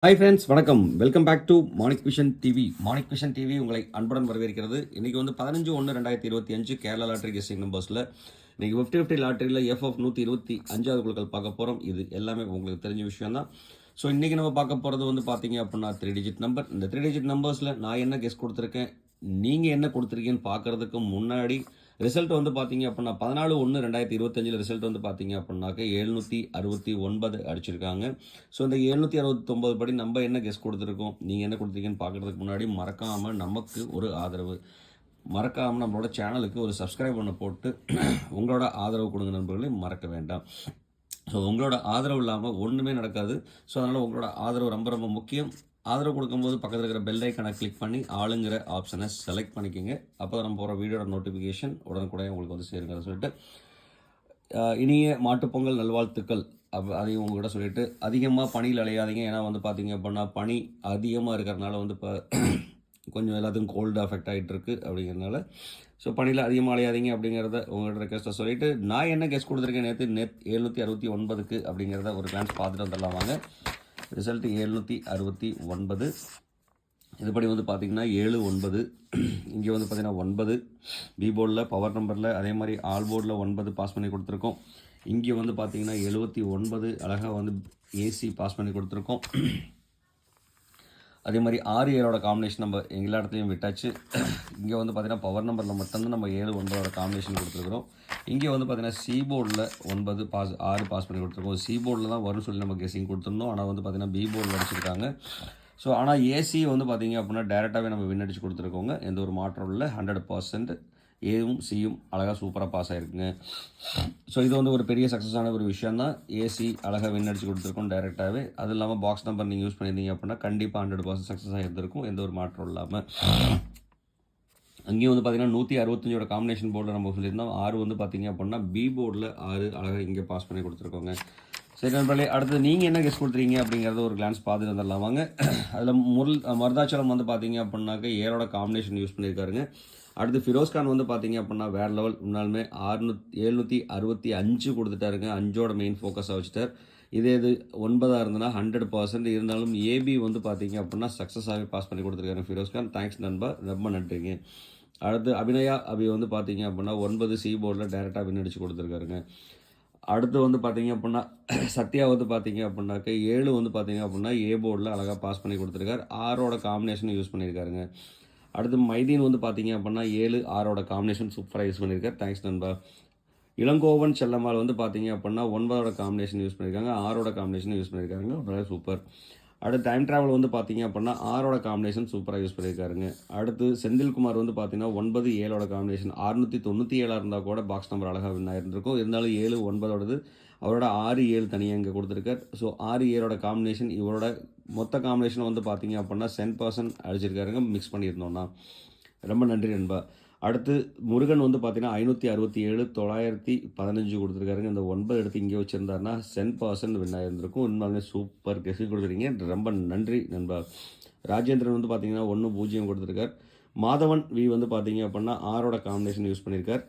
Hi friends, வணக்கம். Welcome back to Manik vision TV. Manik vision TV உங்களை அன்புடன் வரவேற்கிறது. இன்றைக்கி வந்து 15/1/2025 கேரளா லாட்ரி கெஸ்டிங் நம்பர்ஸில் இன்றைக்கி 50/50 லாட்ரியில் எஃப்எஃப் 125வது குழுக்கள் பார்க்க போகிறோம். இது எல்லாமே உங்களுக்கு தெரிஞ்ச விஷயம் தான். ஸோ இன்றைக்கி நம்ம பார்க்க போகிறது வந்து பார்த்தீங்க அப்படின்னா 3 டிஜிட் நம்பர். இந்த 3 டிஜிட் நம்பர்ஸில் நான் என்ன கெஸ் கொடுத்துருக்கேன், நீங்கள் என்ன கொடுத்துருக்கீங்கன்னு பார்க்குறதுக்கு முன்னாடி ரிசல்ட் வந்து பார்த்தீங்க அப்படின்னா 14/1/2025 ரிசல்ட் வந்து பார்த்தீங்க அப்படின்னாக்க 769 அடிச்சிருக்காங்க. ஸோ இந்த 769 படி நம்ம என்ன கெஸ் கொடுத்துருக்கோம், நீங்கள் என்ன கொடுத்துருக்கீங்கன்னு பார்க்குறதுக்கு முன்னாடி மறக்காமல் நமக்கு ஒரு ஆதரவு, மறக்காமல் நம்மளோட சேனலுக்கு ஒரு சப்ஸ்கிரைப் பண்ண போட்டு உங்களோட ஆதரவு கொடுங்க நண்பர்களே, மறக்க வேண்டாம். ஸோ உங்களோட ஆதரவு இல்லாமல் ஒன்றுமே நடக்காது. ஸோ அதனால் உங்களோட ஆதரவு ரொம்ப ரொம்ப முக்கியம். ஆதரவு கொடுக்கும்போது பக்கத்தில் இருக்கிற பெல் ஐக்கனை கிளிக் பண்ணி ஆளுங்கிற ஆப்ஷனை செலக்ட் பண்ணிக்கோங்க. அப்போ தான் நம்ம போகிற வீடியோட நோட்டிஃபிகேஷன் உடனுக்குடைய உங்களுக்கு வந்து சேருங்க சொல்லிட்டு இனிய மாட்டுப்பொங்கல் நல்வாழ்த்துக்கள் அதையும் உங்கள்கிட்ட சொல்லிவிட்டு அதிகமாக பனியில் அலையாதீங்க. ஏன்னா வந்து பார்த்தீங்க அப்படின்னா பனி அதிகமாக இருக்கிறதுனால வந்து இப்போ கொஞ்சம் எல்லாத்துக்கும் கோல்டு அஃபெக்ட் ஆகிட்டு இருக்கு அப்படிங்கிறதுனால ஸோ பனியில் அதிகமாக அலையாதீங்க அப்படிங்கிறத உங்கள்கிட்ட ரெக்வஸ்ட்டை சொல்லிவிட்டு நான் என்ன கெஸ் கொடுத்துருக்கேன் நேற்று 769க்கு அப்படிங்கிறத ஒரு கிளான்ஸ் பார்த்துட்டு வந்துடலாம் வாங்க. ரிசல்ட்டு 769. இதுபடி வந்து பார்த்திங்கன்னா 7-9 இங்கே வந்து பார்த்திங்கன்னா 9 பி போர்டில் பவர் நம்பரில், அதே மாதிரி ஆல் போர்டில் 9 பாஸ் பண்ணி கொடுத்துருக்கோம். இங்கே வந்து பார்த்திங்கன்னா 79 அழகாக வந்து ஏசி பாஸ் பண்ணி கொடுத்துருக்கோம். அதே மாதிரி 6-7 காம்பினேஷன் நம்ம எல்லா இடத்துலையும் விட்டாச்சு. இங்கே வந்து பார்த்திங்கன்னா பவர் நம்பரில் மட்டும்தான் நம்ம 7-9 காம்பினேஷன் கொடுத்துருக்குறோம். இங்கே வந்து பார்த்திங்கன்னா சி போர்டில் 9 பாஸ் 6 பாஸ் பண்ணி கொடுத்துருக்கோம். சி போர்டில் தான் வரும் சொல்லி நம்ம கெஸிங் கொடுத்துருந்தோம். ஆனால் வந்து பார்த்திங்கன்னா பி போர்டில் அடிச்சிருக்காங்க. ஸோ ஆனால் ஏசி வந்து பார்த்திங்க அப்படின்னா டேரெக்டாகவே நம்ம வின் அடிச்சு கொடுத்துருக்கோங்க. எந்த ஒரு மாற்றம் இல்லை. 100% ஏவும் சியும் அழகாக சூப்பராக பாஸ் ஆகிருக்குங்க. ஸோ இது வந்து ஒரு பெரிய சக்ஸஸான ஒரு விஷயம் தான். ஏசி அழகாக வின் அடிச்சு கொடுத்துருக்கோம் டேரெக்டாகவே. அது இல்லாமல் பாக்ஸ் நம்பர் நீங்கள் யூஸ் பண்ணியிருந்தீங்க அப்படின்னா கண்டிப்பாக 100% சக்ஸஸ் ஆகிருந்திருக்கும், எந்த ஒரு மாற்றம் இல்லாமல். அங்கேயும் வந்து பார்த்திங்கன்னா 165 காம்பினேஷன் போர்டில் நம்ம சொல்லியிருந்தோம். 6 வந்து பார்த்திங்க அப்படின்னா பி போர்டில் 6 அழகாக இங்கே பாஸ் பண்ணி கொடுத்துருக்கோங்க. சரி நண்பர்களே, அடுத்து நீங்கள் என்ன கெஸ் கொடுத்துறீங்க அப்படிங்கிறத ஒரு கிளான்ஸ் பார்த்துட்டு வந்துடலாம் வாங்க. அதில் மருதாச்சலம் வந்து பார்த்தீங்க அப்படின்னாக்க 7 காம்பினேஷன் யூஸ் பண்ணியிருக்காருங்க. அடுத்து ஃபிரோஸ்கான் வந்து பார்த்தீங்க அப்படின்னா வேறு லெவல், முன்னாலுமே 765 கொடுத்துட்டாருங்க. 5ஓட மெயின் ஃபோக்கஸாக வச்சுட்டார். இது 9 இருந்ததுன்னா 100% இருந்தாலும் ஏபி வந்து பார்த்தீங்க அப்படின்னா சக்ஸஸாகவே பாஸ் பண்ணி கொடுத்துருக்காரு ஃபிரோஸ்கான். தேங்க்ஸ் நண்பா, ரொம்ப நன்றிங்க. அடுத்து அபி வந்து பார்த்தீங்க அப்படின்னா 9 சி போர்டில் டேரெக்டாக வின் அடிச்சு கொடுத்துருக்காருங்க. அடுத்து வந்து பார்த்தீங்க அப்படின்னா சத்யா வந்து பார்த்தீங்க அப்படின்னாக்க 7 வந்து பார்த்தீங்க அப்படின்னா ஏ போர்டில் அழகாக பாஸ் பண்ணி கொடுத்துருக்காரு. 6ஓட காம்பினேஷன் யூஸ் பண்ணியிருக்காருங்க. அடுத்து மைதீன் வந்து பார்த்தீங்க அப்படின்னா 7-6ஓட காம்பினேஷன் சூப்பராக யூஸ் பண்ணியிருக்காரு. தேங்க்ஸ் நண்பா. இளங்கோவன் செல்லம்மாள் வந்து பார்த்தீங்க அப்படின்னா 9ஓட காம்பினேஷன் யூஸ் பண்ணியிருக்காங்க. 6ஓட காம்பினேஷன் யூஸ் பண்ணியிருக்காருங்க. ரொம்ப சூப்பர். அடுத்து டைம் ட்ராவல் வந்து பார்த்தீங்க அப்படின்னா 6ஓட காம்பினேஷன் சூப்பராக யூஸ் பண்ணியிருக்காருங்க. அடுத்து செந்தில்குமார் வந்து பார்த்தீங்கன்னா 9-7ஓட காம்பினேஷன் 697 இருந்தால் கூட பாக்ஸ் நம்பர் அழகாக வின் ஆகிருந்திருக்கும். இருந்தாலும் 7-9ஓடது அவரோட 6-7 தனியாக இங்கே கொடுத்துருக்கார். ஸோ 6-7ஓட காம்பினேஷன் இவரோட மொத்த காம்பினேஷன் வந்து பார்த்தீங்க அப்படின்னா 10% அடிச்சிருக்காருங்க மிக்ஸ் பண்ணியிருந்தோன்னா. ரொம்ப நன்றி நண்பா. அடுத்து முருகன் வந்து பார்த்தீங்கன்னா 567 915 கொடுத்துருக்காருங்க. இந்த 9 எடுத்து இங்கே வச்சுருந்தாருன்னா 10% வின் ஆகிருந்திருக்கும். உண்மையாலுமே சூப்பர் கெஸிங் கொடுத்துருக்கீங்க, ரொம்ப நன்றி நண்பா. ராஜேந்திரன் வந்து பார்த்தீங்கன்னா 1-0 கொடுத்துருக்கார். மாதவன் வி வந்து பார்த்தீங்க அப்படின்னா 6ஓட காம்பினேஷன் யூஸ் பண்ணியிருக்கார்,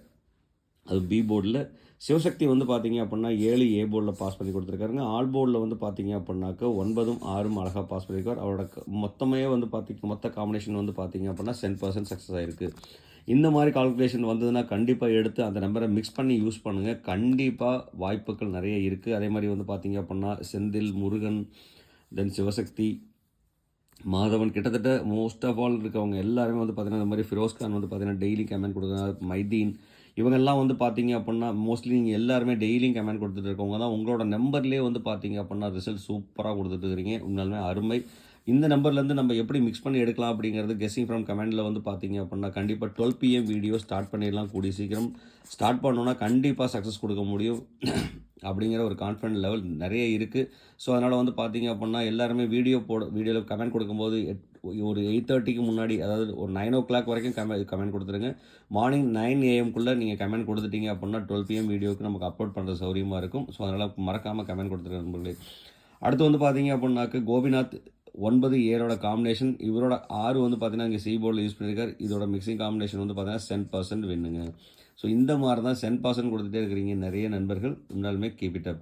அது பி போர்டில். சிவசக்தி வந்து பார்த்தீங்க அப்படின்னா 7 ஏ போர்டில் பாஸ் பண்ணி கொடுத்துருக்காருங்க. ஆல் போர்டில் வந்து பார்த்தீங்க அப்படின்னாக்க 9-6 அழகாக பாஸ் பண்ணியிருக்கார். அவரோட மொத்தமே வந்து மொத்த காம்பினேஷன் வந்து பார்த்தீங்க அப்படின்னா 10% சக்ஸஸ் ஆகிருக்கு. இந்த மாதிரி கால்குலேஷன் வந்ததுன்னா கண்டிப்பாக எடுத்து அந்த நம்பரை மிக்ஸ் பண்ணி யூஸ் பண்ணுங்கள். கண்டிப்பாக வாய்ப்புகள் நிறைய இருக்குது. அதே மாதிரி வந்து பார்த்தீங்க அப்படின்னா செந்தில், முருகன், தென் சிவசக்தி, மாதவன், கிட்டத்தட்ட மோஸ்ட் ஆஃப் ஆல் இருக்கவங்க எல்லாருமே வந்து பார்த்தீங்கன்னா இந்த மாதிரி ஃபிரோஸ்கான் வந்து பார்த்தீங்கன்னா டெய்லி கமெண்ட் கொடுக்குறாங்க. மைதீன், இவங்கெல்லாம் வந்து பார்த்தீங்க அப்படின்னா மோஸ்ட்லி நீங்கள் எல்லாருமே டெய்லியும் கமெண்ட் கொடுத்துட்டு இருக்கவங்க தான். உங்களோட நம்பர்லேயே வந்து பார்த்தீங்க அப்படின்னா ரிசல்ட் சூப்பராக கொடுத்துட்டு இருக்கிறீங்க. உண்மையாலுமே அருமை. இந்த நம்பர்லேருந்து நம்ம எப்படி மிக்ஸ் பண்ணி எடுக்கலாம் அப்படிங்கிறது கெஸ்ஸிங் ஃப்ரம் கமெண்டில் வந்து பார்த்தீங்க அப்படின்னா கண்டிப்பாக 12 PM வீடியோ ஸ்டார்ட் பண்ணிடலாம். கூடிய சீக்கிரம் ஸ்டார்ட் பண்ணோன்னா கண்டிப்பாக சக்ஸஸ் கொடுக்க முடியும் அப்படிங்கிற ஒரு கான்ஃபிடென்ட் லெவல் நிறைய இருக்குது. ஸோ அதனால் வந்து பார்த்தீங்க அப்படின்னா எல்லாருமே வீடியோவில் கமெண்ட் கொடுக்கும்போது ஒரு 8:30க்கு முன்னாடி, அதாவது ஒரு 9 o'clock வரைக்கும் கமெண்ட் கொடுத்துருங்க. மார்னிங் 9 AM நீங்கள் கமெண்ட் கொடுத்துட்டீங்க அப்படின்னா 12 PM வீடியோவுக்கு நமக்கு அப்லோட் பண்ணுறது சௌரியமாக இருக்கும். ஸோ அதனால் மறக்காமல் கமெண்ட் கொடுத்துருங்க நண்பர்களே. அடுத்து வந்து பார்த்தீங்க அப்படின்னாக்க கோபிநாத் 9-7ஓட காம்பினேஷன், இவரோட 6 வந்து பார்த்தீங்கன்னா இங்கே சி போர்டில் யூஸ் பண்ணியிருக்கார். இதோட மிக்சிங் காம்பினேஷன் வந்து பார்த்தீங்கன்னா 10% வின்னுங்க. ஸோ இந்த மாதிரி தான் 10% கொடுத்துட்டே இருக்கிறீங்க நிறைய நண்பர்கள். இருந்தாலுமே கீப் இட் அப்.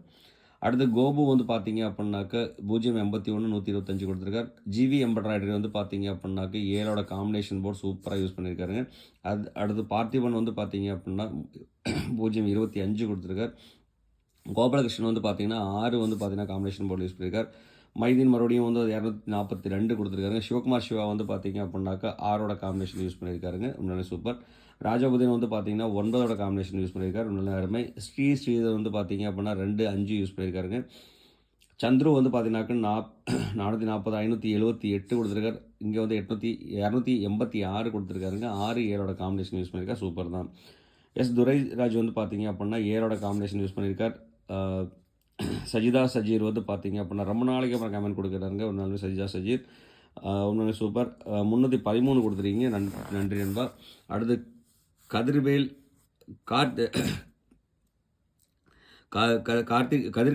அடுத்து கோபு வந்து பார்த்தீங்க அப்படின்னாக்க 081 125 கொடுத்துருக்கார். ஜிவி எம்ப்ராய்டரி வந்து பார்த்தீங்க அப்படின்னாக்க 7ஓட காம்பினேஷன் போர்டு சூப்பராக யூஸ் பண்ணியிருக்காருங்க. அடுத்து பார்த்திபன் வந்து பார்த்தீங்க அப்படின்னா 025 கொடுத்துருக்கார். கோபாலகிருஷ்ணன் வந்து பார்த்தீங்கன்னா 6 வந்து பார்த்தீங்கன்னா காம்பினேஷன் போர்டு யூஸ் பண்ணியிருக்கார். மைதீன் மறுபடியும் வந்து 242 கொடுத்துருக்காருங்க. சிவகுமார் சிவா வந்து பார்த்தீங்க அப்படின்னாக்கா 6ஓட காம்பினேஷன் யூஸ் பண்ணியிருக்காருங்க. உண்மையிலே சூப்பர். ராஜபுதீன் வந்து பார்த்தீங்கன்னா 9ஓட காம்பினேஷன் யூஸ் பண்ணியிருக்காரு. உண்மையிலே அருமை. ஸ்ரீதர் வந்து பார்த்தீங்க அப்படின்னா 2, 5 யூஸ் பண்ணியிருக்காருங்க. சந்துரு வந்து பார்த்தீங்கன்னாக்க 440 578 கொடுத்துருக்காரு. இங்கே வந்து 286 கொடுத்துருக்காருங்க. 6, 7ஓட காம்பினேஷன் யூஸ் பண்ணியிருக்கார். சூப்பர் தான். துரைராஜ் வந்து பார்த்தீங்க அப்படின்னா 7ஓட காம்பினேஷன் யூஸ் பண்ணியிருக்கார். சஜிதா சஜீர் வந்து பார்த்தீங்க அப்படின்னா ரொம்ப நாளைக்கு அப்புறம் கமெண்ட் கொடுக்குறாருங்க. ஒரு நாள் சஜிதா சஜீர் உண்மையிலே சூப்பர். 313 கொடுத்துருக்கீங்க. நன்றி நண்பா. அடுத்து கதிர்வேல்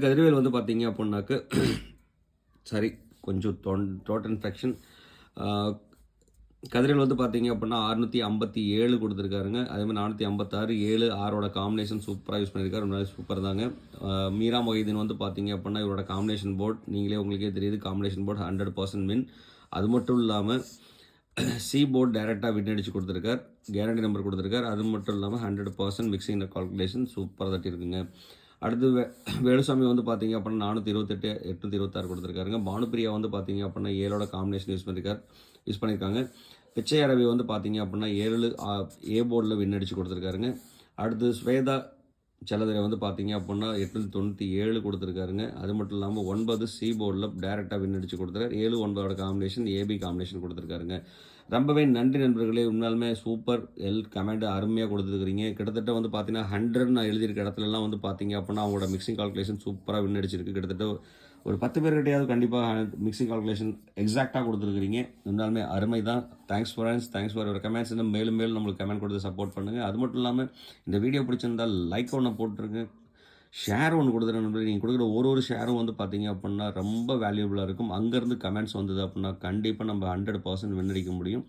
கதிர்வேல் வந்து பார்த்தீங்க அப்படின்னாக்க சரி கொஞ்சம் த்ரோட் இன்ஃபெக்ஷன். கதிரவேல் வந்து பார்த்தீங்க அப்படின்னா 657 கொடுத்துருக்காருங்க. அதேமாதிரி 456 7 6ஓட காம்பினேஷன் சூப்பராக யூஸ் பண்ணியிருக்காரு. ரொம்ப சூப்பர் தாங்க. மீரா மொஹிதீன் வந்து பார்த்தீங்க அப்படின்னா இவரோட காம்பினேஷன் போர்ட் உங்களுக்கே தெரியுது. Combination board 100% win. அது மட்டும் இல்லாமல் சி போர்ட் டைரெக்டாக வின் அடித்து கொடுத்துருக்கார். கேரண்டி நம்பர் கொடுத்துருக்கார். அது மட்டும் இல்லாமல் 100% மிக்சிங் கால்குலேஷன் சூப்பராக தட்டி இருக்குங்க. அடுத்து வேலுசாமி வந்து பார்த்தீங்க அப்படின்னா 428 826 கொடுத்துருக்காருங்க. பானுப்பிரியா வந்து பார்த்தீங்க அப்படின்னா 7ஓட காம்பினேஷன் யூஸ் பண்ணியிருக்காங்க. பிச்சை அரவி வந்து பார்த்தீங்க அப்படின்னா 7 ஏ போர்டில் வின் அடித்து கொடுத்துருக்காருங்க. அடுத்து ஸ்வேதா செல்லதுரை வந்து பார்த்தீங்க அப்படின்னா 897 கொடுத்துருக்காருங்க. அது மட்டும் இல்லாமல் 9 சி போர்டில் டைரெக்டாக வின் அடித்து கொடுத்துருக்காரு. 7 9ஓட காம்பினேஷன் ஏபி காம்பினேஷன் கொடுத்துருக்காருங்க. ரொம்பவே நன்றி நண்பர்களே. உண்மையாலுமே சூப்பர் கமெண்ட் அருமையாக கொடுத்துருக்குறீங்க. கிட்டத்தட்ட வந்து பார்த்தீங்கன்னா 100 நான் எழுதியிருக்க இடத்துலலாம் வந்து பார்த்தீங்க அப்படின்னா அவங்களோட மிக்சிங் கால்குலேஷன் சூப்பராக வின் அடிச்சிருக்கு. கிட்டத்தட்ட ஒரு 10 பேர்கிட்டையாவது கண்டிப்பாக மிக்சிங் கால்குலேஷன் எக்ஸாக்டாக கொடுத்துருக்குறீங்க. இருந்தாலுமே அருமை தான். Thanks friends, thanks for your comments. இன்னும் மேலும் நம்மளுக்கு கமெண்ட் கொடுத்து சப்போர்ட் பண்ணுங்கள். அது மட்டும் இல்லாமல் இந்த வீடியோ பிடிச்சிருந்தால் லைக் ஒன்று போட்டுருங்க, ஷேர் ஒன்று கொடுத்துருங்க நண்பர்களே. நீங்கள் கொடுக்குற ஒரு ஷேரும் வந்து பார்த்தீங்க அப்படின்னா ரொம்ப வேல்யூபுளாக இருக்கும். அங்கேருந்து கமெண்ட்ஸ் வந்தது அப்படின்னா கண்டிப்பாக நம்ம 100% வின் அடிக்க முடியும்.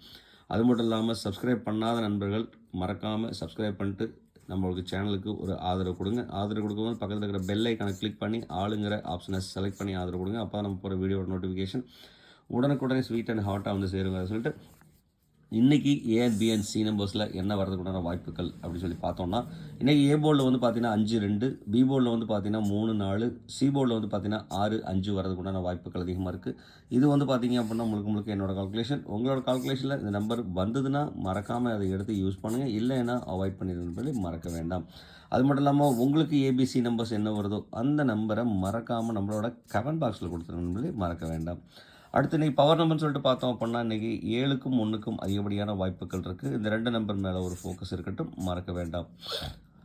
அது மட்டும் இல்லாமல் சப்ஸ்கிரைப் பண்ணாத நண்பர்கள் மறக்காமல் சப்ஸ்கிரைப் பண்ணிட்டு நம்மளுக்கு சேனலுக்கு ஒரு ஆதரவு கொடுங்க. ஆதரவு கொடுக்கும்போது பக்கத்தில் இருக்கிற பெல் ஐக்கானை கிளிக் பண்ணி ஆளுங்கிற ஆப்ஷனை செலக்ட் பண்ணி ஆதரவு கொடுங்க. அப்போ தான் நம்ம போகிற வீடியோட நோட்டிஃபிகேஷன் உடனுக்குடனே ஸ்வீட் அண்ட் ஹாட்டாக வந்து சேருங்க சொல்லிட்டு இன்றைக்கி A and B and C நம்பர்ஸில் என்ன வரதுக்குண்டான வாய்ப்புகள் அப்படின்னு சொல்லி பார்த்தோம்னா இன்றைக்கி ஏ போர்டில் வந்து பார்த்தீங்கன்னா 5 2, பி போர்டில் வந்து பார்த்தீங்கன்னா 3 4, சி போர்டில் வந்து பார்த்தீங்கன்னா 6 5 வரதுக்குண்டான வாய்ப்புகள் அதிகமாக இருக்குது. இது வந்து பார்த்தீங்க அப்படின்னா முழுக்க என்னோட கால்குலேஷன். உங்களோட கால்குலேஷனில் இந்த நம்பர் வந்ததுன்னா மறக்காமல் அதை எடுத்து யூஸ் பண்ணுங்கள். இல்லைன்னா அவாய்ட் பண்ணிடுறது மறக்க வேண்டாம். அது மட்டும் இல்லாமல் உங்களுக்கு ஏபிசி நம்பர்ஸ் என்ன வருதோ அந்த நம்பரை மறக்காமல் நம்மளோட கமெண்ட் பாக்ஸில் கொடுத்துருங்க, மறக்க வேண்டாம். அடுத்து இன்றைக்கி பவர் நம்பர்னு சொல்லிட்டு பார்த்தோம் அப்படின்னா இன்றைக்கி 7க்கும் 1க்கும் அதிகப்படியான வாய்ப்புகள் இருக்குது. இந்த 2 நம்பர் மேலே ஒரு ஃபோக்கஸ் இருக்கட்டும், மறக்க வேண்டாம்.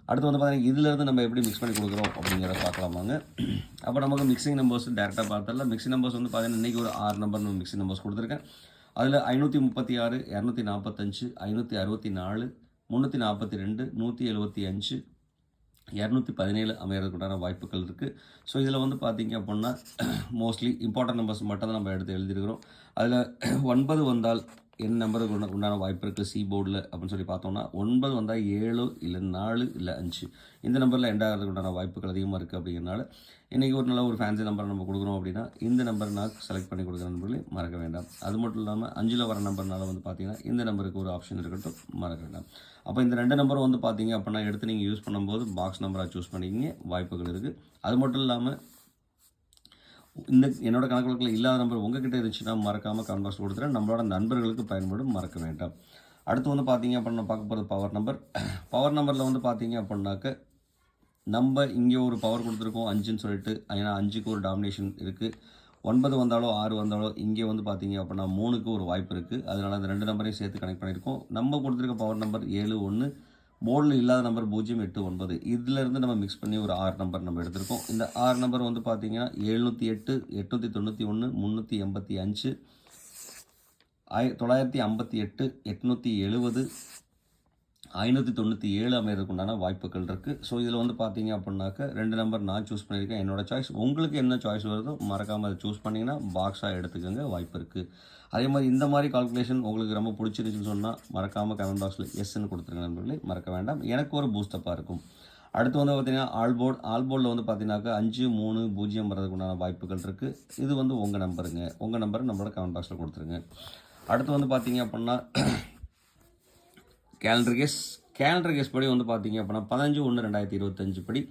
அடுத்து வந்து பார்த்தீங்கன்னா இதிலேருந்து நம்ம எப்படி மிக்ஸ் பண்ணி கொடுக்குறோம் அப்படிங்கிறத பார்க்கலாமாங்க. அப்போ நமக்கு மிக்சிங் நம்பர்ஸ் டேரெக்டாக பார்த்தல மிக்சிங் நம்பர்ஸ் வந்து பார்த்தீங்கன்னா இன்றைக்கி ஒரு 6 நம்பர் நம்ம மிக்சிங் நம்பர்ஸ் கொடுத்துருக்கேன். அதில் 536 245 564 342 175 217 அமைகிறதுக்குண்டான வாய்ப்புகள் இருக்குது. ஸோ இதில் வந்து பார்த்திங்க அப்படின்னா மோஸ்ட்லி இம்பார்ட்டன்ட் நம்பர்ஸ் மட்டும் தான் நம்ம எடுத்து எழுதியிருக்கிறோம். அதில் 9 வந்தால் என்ன நம்பருக்கு உண்டான வாய்ப்பு இருக்குது சி போர்டில் அப்படின்னு சொல்லி பார்த்தோம்னா 9 வந்தால் 7 இல்லை 4 இல்லை 5 இந்த நம்பரில் எண்ட் ஆகிறதுக்கு உண்டான வாய்ப்புகள் அதிகமாக இருக்குது. அப்படிங்கிறனால இன்றைக்கி ஒரு நல்ல ஒரு ஃபேன்சி நம்பர் நம்ம கொடுக்குறோம் அப்படின்னா இந்த நம்பர் நான் செலக்ட் பண்ணி கொடுக்குற நம்பர்களே மறக்க வேண்டாம். அது மட்டும் இல்லாமல் 5ல் வர நம்பர்னால வந்து பார்த்திங்கன்னா இந்த நம்பருக்கு ஒரு ஆப்ஷன் இருக்கட்டும், மறக்க வேண்டாம். அப்போ இந்த 2 நம்பரும் வந்து பார்த்தீங்க அப்படின்னா எடுத்து நீங்கள் யூஸ் பண்ணும்போது பாக்ஸ் நம்பராக சூஸ் பண்ணிக்கிங்க, வாய்ப்புகள் இருக்குது. அது மட்டும் இல்லாமல் இந்த என்னோட கணக்குகளில் இல்லாத நம்பர் உங்ககிட்ட இருந்துச்சுன்னா மறக்காமல் கமெண்ட் பாக்ஸ் கொடுத்துறேன். நம்மளோட நண்பர்களுக்கு பயன்படும், மறக்க வேண்டாம். அடுத்து வந்து பார்த்தீங்க அப்படின்னா பார்க்க போகிறது பவர் நம்பரில் வந்து பார்த்தீங்க அப்படின்னாக்க நம்ம இங்கே ஒரு பவர் கொடுத்துருக்கோம் 5ன்னு சொல்லிட்டு. ஏன்னா 5க்கு ஒரு டாமினேஷன் இருக்குது. 9 வந்தாலோ 6 வந்தாலோ இங்கே வந்து பார்த்தீங்க அப்படின்னா 3க்கு ஒரு வாய்ப்பு இருக்குது. அதனால் அந்த 2 நம்பரையும் சேர்த்து கனெக்ட் பண்ணியிருக்கோம். நம்ம கொடுத்துருக்க பவர் நம்பர் 7 1, போர்டில் இல்லாத நம்பர் 0 8 9. இதிலேருந்து நம்ம மிக்ஸ் பண்ணி ஒரு 6 நம்பர் நம்ம எடுத்திருக்கோம். இந்த 6 நம்பர் வந்து பார்த்தீங்கன்னா 708 891 385 958 870 597 அமைகிறதுக்கு உண்டான வாய்ப்புகள் இருக்குது. ஸோ இதில் வந்து பார்த்தீங்க அப்படின்னாக்க 2 நம்பர் நான் சூஸ் பண்ணியிருக்கேன், என்னோட சாய்ஸ். உங்களுக்கு என்ன சாய்ஸ் வருதோ மறக்காமல் அதை சூஸ் பண்ணிங்கன்னா பாக்ஸாக எடுத்துக்கோங்க, வாய்ப்பு இருக்குது. அதே மாதிரி இந்த மாதிரி கால்குலேஷன் உங்களுக்கு ரொம்ப பிடிச்சிருச்சுன்னு சொன்னால் மறக்காமல் கமெண்ட் பாக்ஸில் எஸ்ன்னு கொடுத்துருங்க நண்பர்களே, மறக்க வேண்டாம். எனக்கு ஒரு பூஸ்டப்பாக இருக்கும். அடுத்து வந்து பார்த்தீங்கன்னா ஆல்போர்டில் வந்து பார்த்தீங்கன்னாக்கா 5300 வரதுக்கு உண்டான வாய்ப்புகள் இருக்குது. இது வந்து உங்கள் நம்பருங்க. உங்கள் நம்பரை நம்மளோட கமெண்ட் பாக்ஸில் கொடுத்துருங்க. அடுத்து வந்து பார்த்தீங்க அப்படின்னா கேலண்டர் கேஸ் படி வந்து பார்த்தீங்க அப்படின்னா 15/1/2025 படி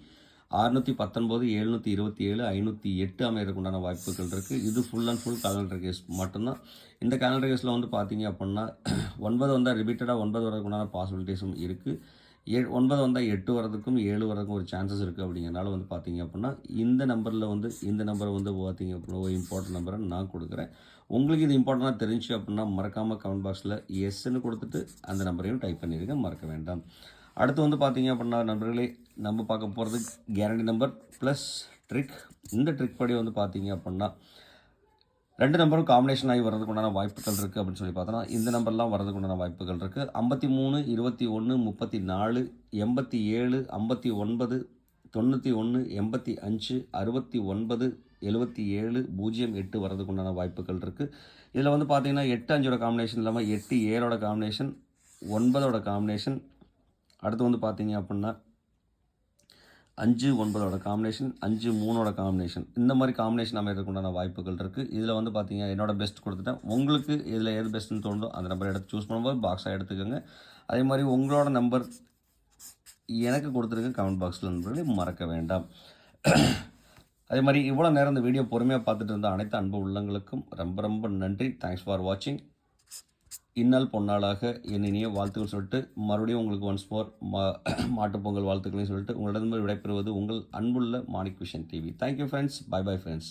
619, 727, 508 அமையறதுக்கு உண்டான வாய்ப்புகள் இருக்குது. இது full and full calendar case மட்டும்தான். இந்த கேலண்டர் கேஸில் வந்து பார்த்தீங்க அப்படின்னா 9 வந்தால் ரிப்பீட்டடாக 9 வரதுக்கு உண்டான பாசிபிலிட்டிஸும் இருக்குது. 9 வந்தால் 8 வரதுக்கும் 7 வரதுக்கும் ஒரு சான்சஸ் இருக்குது. அப்படிங்கிறனால வந்து பார்த்தீங்க அப்படின்னா இந்த நம்பரை வந்து பார்த்தீங்க அப்படின்னா ஒரு இம்பார்ட்டன்ட் நம்பரை நான் கொடுக்குறேன். உங்களுக்கு இது இம்பார்ட்டண்ட்டாக தெரிஞ்சு அப்படின்னா மறக்காமல் கமெண்ட் பாக்ஸில் எஸ்ன்னு கொடுத்துட்டு அந்த நம்பரையும் டைப் பண்ணிடுங்க, மறக்க வேண்டாம். அடுத்து வந்து பார்த்தீங்க அப்படின்னா நண்பர்களே, நம்ம பார்க்க போகிறது கேரண்டி நம்பர் ப்ளஸ் ட்ரிக். இந்த ட்ரிக் படி வந்து பார்த்தீங்க அப்படின்னா 2 நம்பரும் காம்பினேஷன் ஆகி வரதுக்கு உண்டான வாய்ப்புகள் இருக்குது அப்படின்னு சொல்லி பார்த்தோன்னா இந்த நம்பர்லாம் வரதுக்கு உண்டான வாய்ப்புகள் இருக்குது. 53, 21, 34, 87, 59, 91, 85, 69, 77, 08 வரதுக்கு உண்டான வாய்ப்புகள் இருக்குது. இதில் வந்து பார்த்தீங்கன்னா 8-5 காம்பினேஷன் இல்லாமல் 8-7 காம்பினேஷன், 9 காம்பினேஷன், அடுத்து வந்து பார்த்தீங்க அப்படின்னா 5-9 காம்பினேஷன், 5-3 காம்பினேஷன், இந்த மாதிரி காம்பினேஷன் அமைகிறதுக்கு உண்டான வாய்ப்புகள் இருக்குது. இதில் வந்து பார்த்தீங்கன்னா என்னோட பெஸ்ட் கொடுத்துட்டேன். உங்களுக்கு இதில் எது பெஸ்ட்டுன்னு தோணுதோ அந்த நம்பரை எடுத்து சூஸ் பண்ணும்போது பாக்ஸாக எடுத்துக்கோங்க. அதே மாதிரி உங்களோட நம்பர் எனக்கு கொடுத்துருங்க கமெண்ட் பாக்ஸில் நண்பர்களே, மறக்க வேண்டாம். அதே மாதிரி இவ்வளோ நேரம் இந்த வீடியோ பொறுமையாக பார்த்துட்டு இருந்த அனைத்து அன்பு உள்ளங்களுக்கும் ரொம்ப ரொம்ப நன்றி. தேங்க்ஸ் ஃபார் வாட்சிங். இந்நாள் பொன்னாளாக என் இனிய வாழ்த்துக்கள் சொல்லிட்டு மறுபடியும் உங்களுக்கு ஒன்ஸ் மோர் மாட்டுப்பொங்கல் வாழ்த்துக்களையும் சொல்லிட்டு உங்களிடம் விடைபெறுவது உங்கள் அன்புள்ள Manik vision TV. Thank you friends. Bye bye friends.